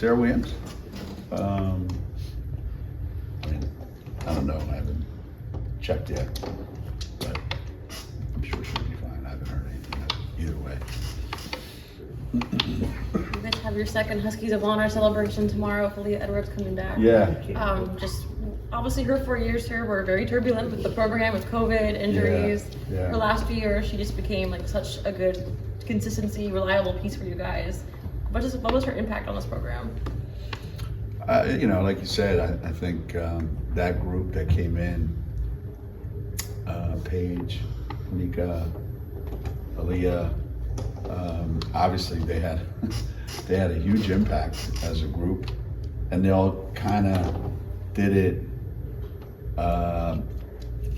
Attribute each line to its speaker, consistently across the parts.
Speaker 1: Sarah Williams? I mean, I don't know. I haven't checked yet, but I'm sure she'll be fine. I haven't heard anything either way.
Speaker 2: You guys have your second Huskies of Honor celebration tomorrow with Aliyah Edwards coming back.
Speaker 1: Yeah.
Speaker 2: Just obviously her 4 years here were very turbulent with the program, with COVID, injuries.
Speaker 1: Yeah.
Speaker 2: Her last few years, she just became like such a good consistency, reliable piece for you guys. What was her impact on this program?
Speaker 1: You know, like you said, I think that group that came in, Paige, Nika, Aliyah, obviously they had a huge impact as a group, and they all kind of did it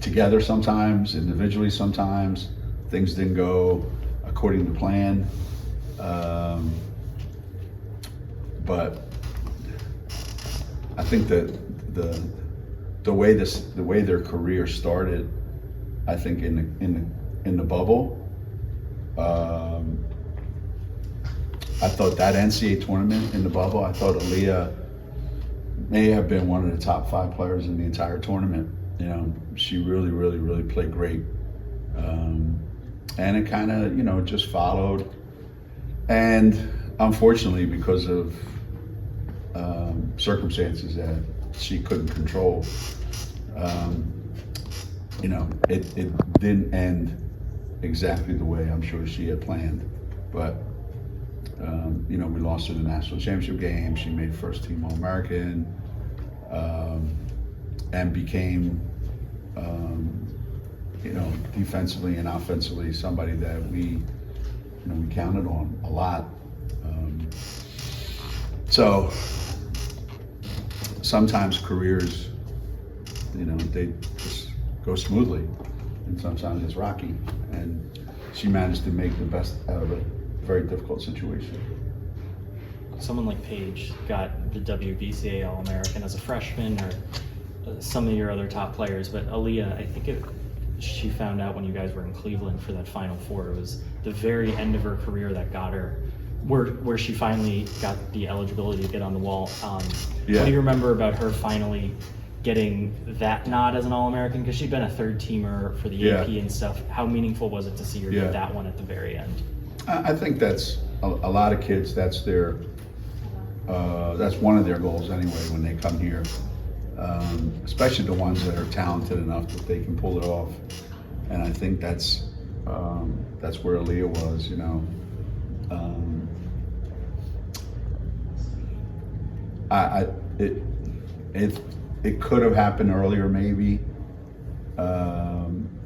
Speaker 1: together sometimes, individually sometimes. Things didn't go according to plan, but I think that the way their career started, I think in the bubble, I thought that NCAA tournament in the bubble, I thought Aliyah may have been one of the top 5 players in the entire tournament. You know, she really played great. And it kind of, you know, just followed. And unfortunately, because of circumstances that she couldn't control, you know, it didn't end exactly the way I'm sure she had planned. But you know, we lost her the national championship game. She made first team All-American, and became, you know, defensively and offensively somebody that we counted on a lot. So sometimes careers, you know, they just go smoothly, and sometimes it's rocky. And she managed to make the best out of a very difficult situation.
Speaker 3: Someone like Paige got the WBCA All-American as a freshman, or some of your other top players, but Aliyah, I think she found out when you guys were in Cleveland for that Final Four. It was the very end of her career that got her, where she finally got the eligibility to get on the wall. What do you remember about her finally getting that nod as an All-American? Because she'd been a third teamer for the AP and stuff. How meaningful was it to see her get that one at the very end?
Speaker 1: I think that's a lot of kids. That's one of their goals anyway when they come here, especially the ones that are talented enough that they can pull it off. And I think that's where Aliyah was. You know, it could have happened earlier, maybe.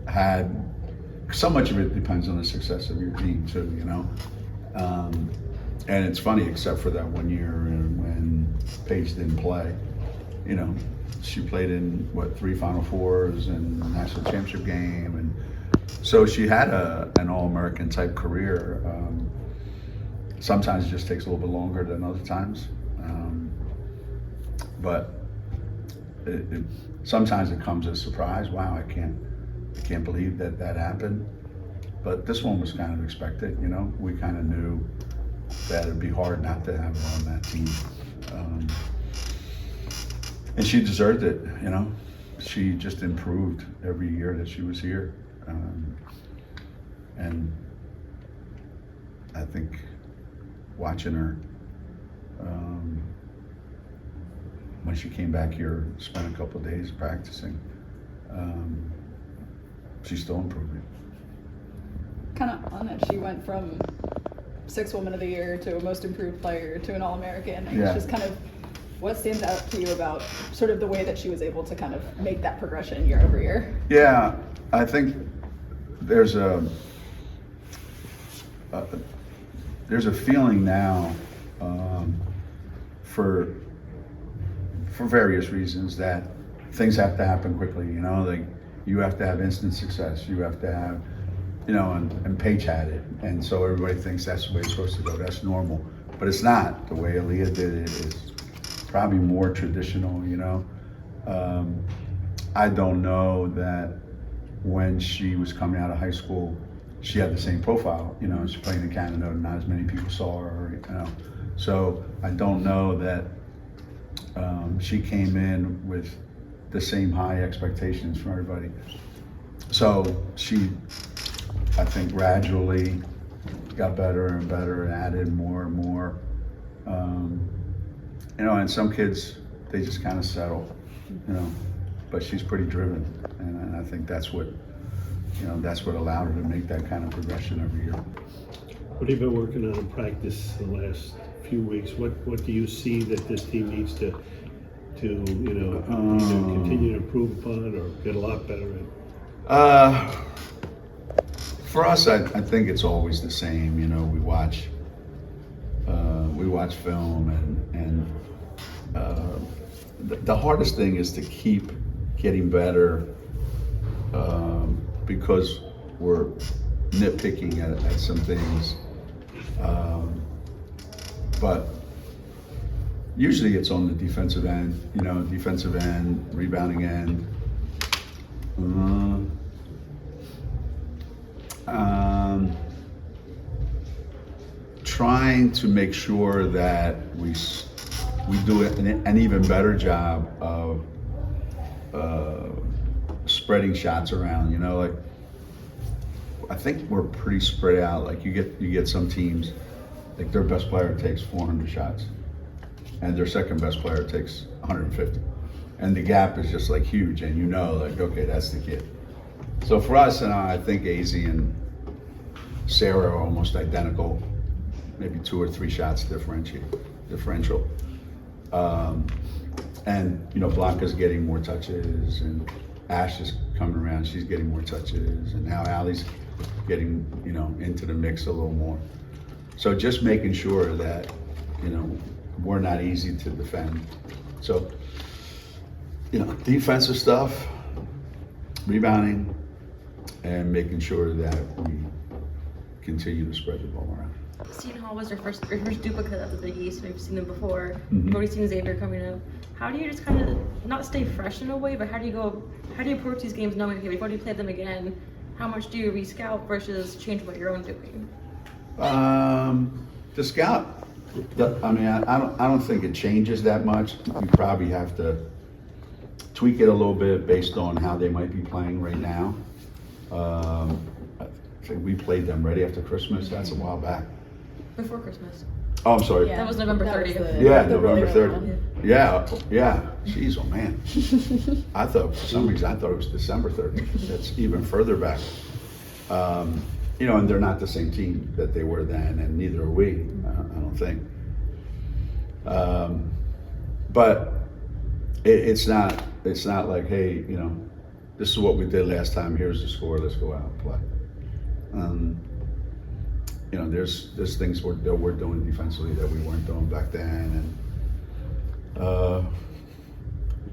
Speaker 1: Had so much of it depends on the success of your team too, you know. And it's funny, except for that 1 year when Paige didn't play, you know, she played in 3 Final Fours and a national championship game, and so she had an All-American type career. Sometimes it just takes a little bit longer than other times, but sometimes it comes as a surprise. Wow, I can't believe that happened. But this one was kind of expected, you know. We kind of knew that it'd be hard not to have her on that team. And she deserved it, you know. She just improved every year that she was here. And I think watching her, when she came back here, spent a couple of days practicing, she's still improving.
Speaker 4: Kind of on that, she went from 6th Woman of the Year to a Most Improved Player to an All-American. And it's just kind of what stands out to you about sort of the way that she was able to kind of make that progression year over year?
Speaker 1: Yeah, I think there's a feeling now for various reasons that things have to happen quickly. You know, like you have to have instant success. You have to have, you know, and Paige had it, and so everybody thinks that's the way it's supposed to go. That's normal, but it's not. The way Aliyah did it is probably more traditional. You know, I don't know that when she was coming out of high school, she had the same profile. You know, she played in Canada, not as many people saw her. You know, So I don't know that she came in with the same high expectations from everybody. So she, I think, gradually got better and better and added more and more. You know, and some kids, they just kind of settle, you know, but she's pretty driven. And I think that's what, you know, that's what allowed her to make that kind of progression every year.
Speaker 5: What have you been working on in practice the last few weeks? What do you see that this team needs to either continue to improve upon or get a lot better at?
Speaker 1: For us, I think it's always the same. You know, we watch film, and the hardest thing is to keep getting better because we're nitpicking at some things. But usually it's on the defensive end, you know, defensive end, rebounding end. Trying to make sure that we do an even better job of spreading shots around. You know, like I think we're pretty spread out. Like you get some teams, like their best player takes 400 shots, and their second best player takes 150, and the gap is just like huge. And you know, like okay, that's the kid. So for us, and I think AZ and Sarah are almost identical, maybe 2 or 3 shots differential. And you know, Blanca's getting more touches, and Ash is coming around. She's getting more touches, and now Allie's getting, you know, into the mix a little more. So just making sure that, you know, we're not easy to defend. So, you know, defensive stuff, rebounding, and making sure that we continue to spread the ball around.
Speaker 2: Seton Hall was your first duplicate of the Big East. We've seen them before.
Speaker 1: Mhm.
Speaker 2: We've already seen Xavier coming up. How do you just kind of not stay fresh in a way, but how do you approach these games knowing, okay, we've already played them again? How much do you re-scout versus change what you're own doing?
Speaker 1: The scout, I mean, I don't think it changes that much. You probably have to tweak it a little bit based on how they might be playing right now. I think we played them right after Christmas. That's a while back.
Speaker 2: Before Christmas.
Speaker 1: Oh, I'm sorry.
Speaker 4: Yeah.
Speaker 2: That was November
Speaker 4: That was
Speaker 2: 30th.
Speaker 1: Yeah,
Speaker 4: the really
Speaker 1: November
Speaker 4: early
Speaker 1: 30th.
Speaker 4: one.
Speaker 1: Yeah. Jeez, oh man. I thought, for some reason, I thought it was December 30th. That's even further back. You know, and they're not the same team that they were then, and neither are we, I don't think. But it's not like, hey, you know, this is what we did last time, here's the score, let's go out and play. You know, there's things we're doing defensively that we weren't doing back then, and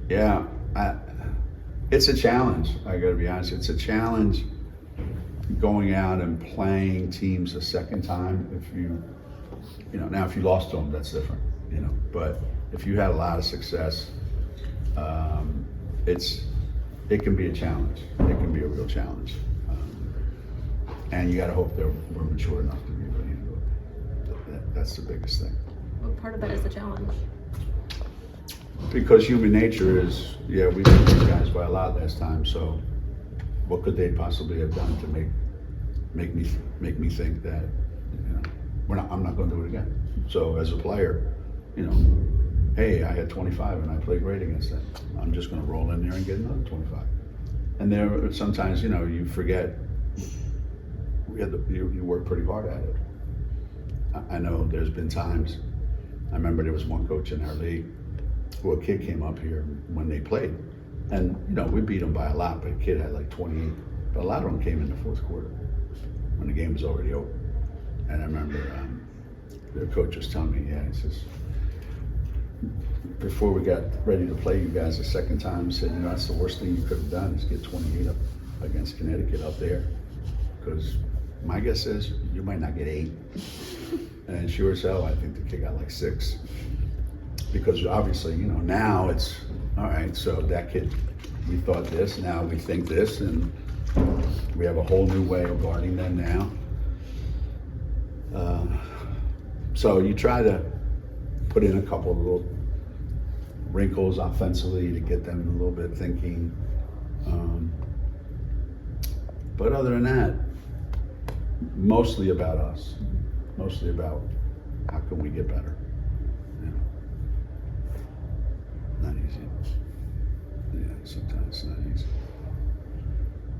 Speaker 1: yeah, it's a challenge. I got to be honest, it's a challenge going out and playing teams a second time. If you know, now if you lost to them, that's different, you know. But if you had a lot of success, it can be a challenge. It can be a real challenge. And you got to hope we're mature enough to be able to handle it. That's the biggest thing.
Speaker 2: What part of that is the challenge?
Speaker 1: Because human nature is, yeah, we beat these guys by a lot last time. So, what could they possibly have done to make me think that, you know, I'm not going to do it again. So, as a player, you know, hey, I had 25 and I played great against them. I'm just going to roll in there and get another 25. And there sometimes, you know, you forget. You work pretty hard at it. I know there's been times, I remember there was one coach in our league who a kid came up here when they played. And, you know, we beat them by a lot, but a kid had like 28. But a lot of them came in the fourth quarter when the game was already over. And I remember the coach was telling me, yeah, he says, before we got ready to play you guys the second time, he said, you know, that's the worst thing you could have done is get 28 up against Connecticut up there. Because my guess is you might not get 8. And sure as hell, I think the kid got like 6. Because obviously, you know, now it's, all right, so that kid, we thought this, now we think this, and we have a whole new way of guarding them now. So you try to put in a couple of little wrinkles offensively to get them a little bit thinking. But other than that, mostly about us. Mostly about how can we get better. Yeah. Not easy. Yeah, sometimes it's not easy.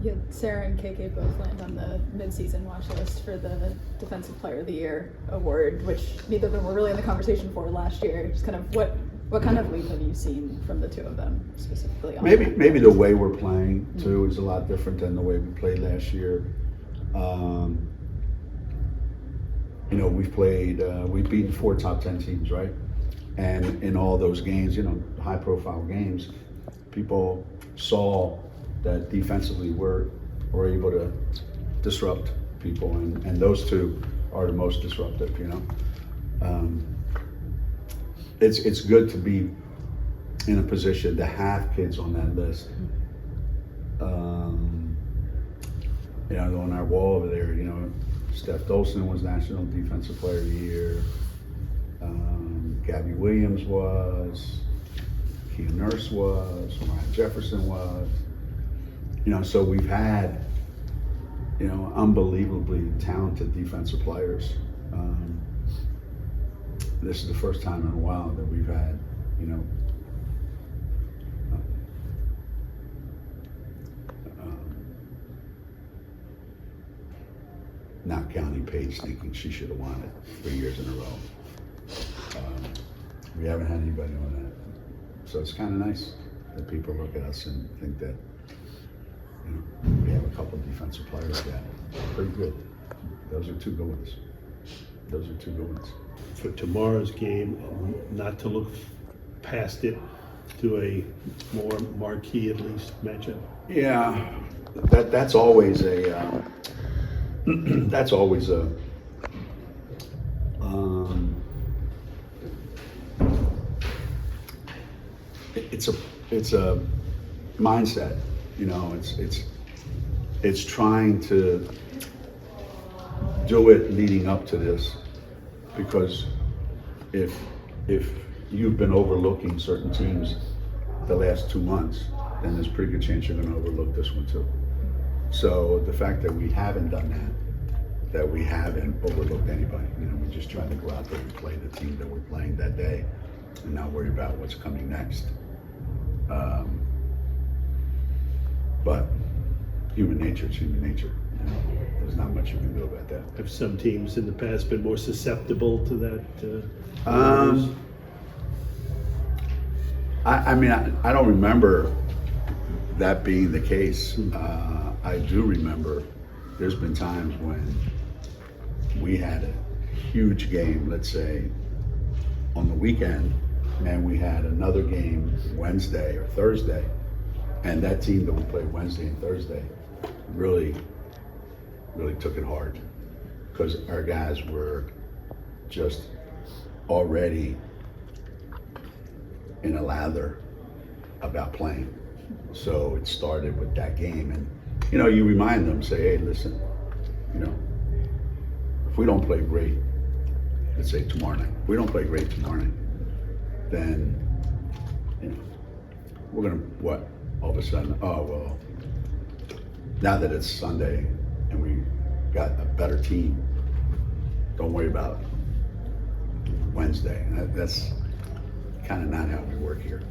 Speaker 4: Yeah, Sarah and KK both land on the mid-season watch list for the Defensive Player of the Year award, which neither of them were really in the conversation for last year. Just kind of what kind of leap have you seen from the two of them specifically? On that?
Speaker 1: Maybe the way we're playing too is a lot different than the way we played last year. You know, we've beaten 4 top 10 teams, right? And in all those games, you know, high-profile games, people saw that defensively we're able to disrupt people, and those two are the most disruptive, you know. It's good to be in a position to have kids on that list. You know, on our wall over there, you know, Steph Dolson was National Defensive Player of the Year. Gabby Williams was. Keita Nurse was. Mariah Jefferson was. You know, so we've had, you know, unbelievably talented defensive players. This is the first time in a while that we've had, you know, not counting Paige thinking she should have won it 3 years in a row. We haven't had anybody on that. So it's kind of nice that people look at us and think that, you know, we have a couple of defensive players that are pretty good. Those are 2 good ones. Those are 2 good ones.
Speaker 5: For tomorrow's game, not to look past it to a more marquee, at least, matchup?
Speaker 1: Yeah, that's always a that's always a it's a mindset, you know. It's trying to do it leading up to this, because if you've been overlooking certain teams the last 2 months, then there's a pretty good chance you're going to overlook this one too. So the fact that we haven't done that we haven't overlooked anybody, you know, we just try to go out there and play the team that we're playing that day and not worry about what's coming next. But human nature is human nature. You know? There's not much you can do about that.
Speaker 5: Have some teams in the past been more susceptible to that?
Speaker 1: I mean, I don't remember that being the case. I do remember there's been times when we had a huge game, let's say, on the weekend, and we had another game Wednesday or Thursday, and that team that we played Wednesday and Thursday really took it hard, because our guys were just already in a lather about playing. So it started with that game, and you know, you remind them, say, hey, listen, you know, if we don't play great, let's say tomorrow night, if we don't play great tomorrow night, then, you know, we're gonna, what, all of a sudden, oh, well, now that it's Sunday and we got a better team, don't worry about Wednesday. That's kind of not how we work here.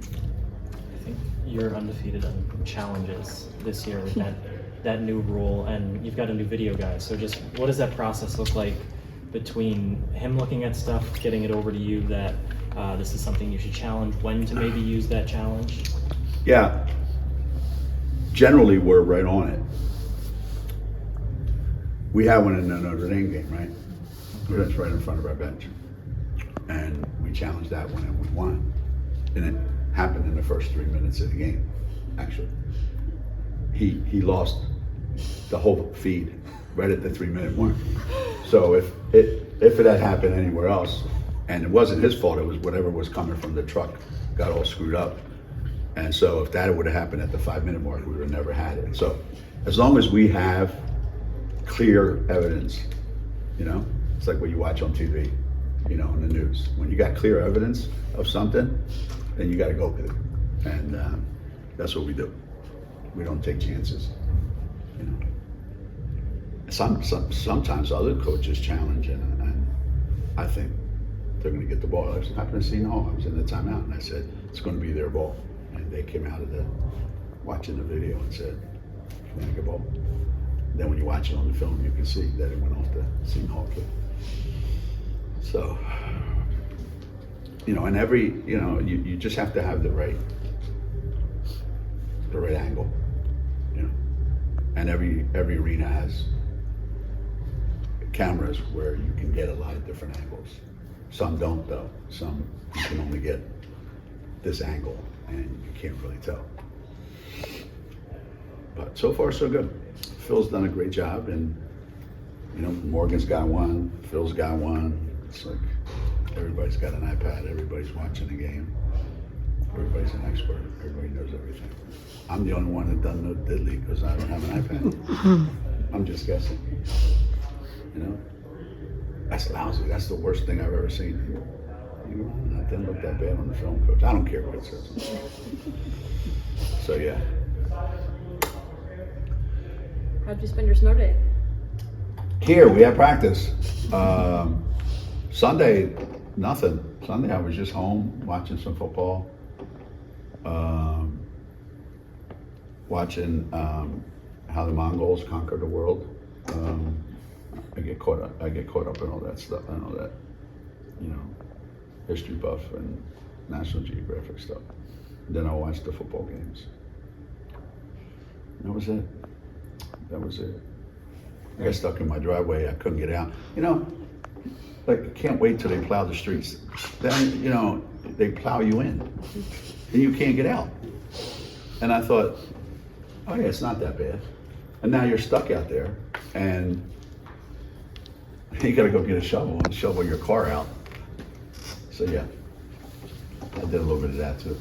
Speaker 3: I think you're undefeated on challenges this year with that new rule, and you've got a new video guy. So just what does that process look like between him looking at stuff, getting it over to you that this is something you should challenge, when to maybe use that challenge?
Speaker 1: Yeah, generally we're right on it. We had one in the Notre Dame game, right? That's right in front of our bench. And we challenged that one and we won. And it happened in the first 3 minutes of the game, actually. He lost the whole feed right at the 3-minute mark. So if it had happened anywhere else, and it wasn't his fault, it was whatever was coming from the truck got all screwed up. And so if that would have happened at the 5-minute mark, we would have never had it. So as long as we have clear evidence, you know, it's like what you watch on TV. you know, in the news. When you got clear evidence of something, then you got to go with it. And that's what we do. We don't take chances. You know. Sometimes other coaches challenge, and I think they're going to get the ball. I happened to see, no, I was in the timeout, and I said, it's going to be their ball. And they came out of watching the video and said, Connecticut ball. Then when you watch it on the film, you can see that it went off the seam hall kick. So, you know, and you just have to have the right angle, you know. And every arena has cameras where you can get a lot of different angles. Some don't though. Some you can only get this angle and you can't really tell. But so far so good. Phil's done a great job, and you know, Morgan's got one, Phil's got one. It's like everybody's got an iPad, everybody's watching the game. Everybody's an expert, everybody knows everything. I'm the only one that doesn't know diddly because I don't have an iPad. I'm just guessing. You know? That's lousy. That's the worst thing I've ever seen. You know, that didn't look that bad on the film, coach. I don't care what it says. So yeah.
Speaker 2: How'd you spend your snow day?
Speaker 1: Here we had practice. Sunday, nothing. Sunday I was just home watching some football. Watching how the Mongols conquered the world. I get caught up in all that stuff. I know that, you know, history buff and National Geographic stuff. Then I watched the football games. That was it. I got stuck in my driveway. I couldn't get out. You know, like I can't wait till they plow the streets. Then, you know, they plow you in and you can't get out. And I thought, oh yeah, it's not that bad. And now you're stuck out there and you gotta go get a shovel and shovel your car out. So yeah, I did a little bit of that too.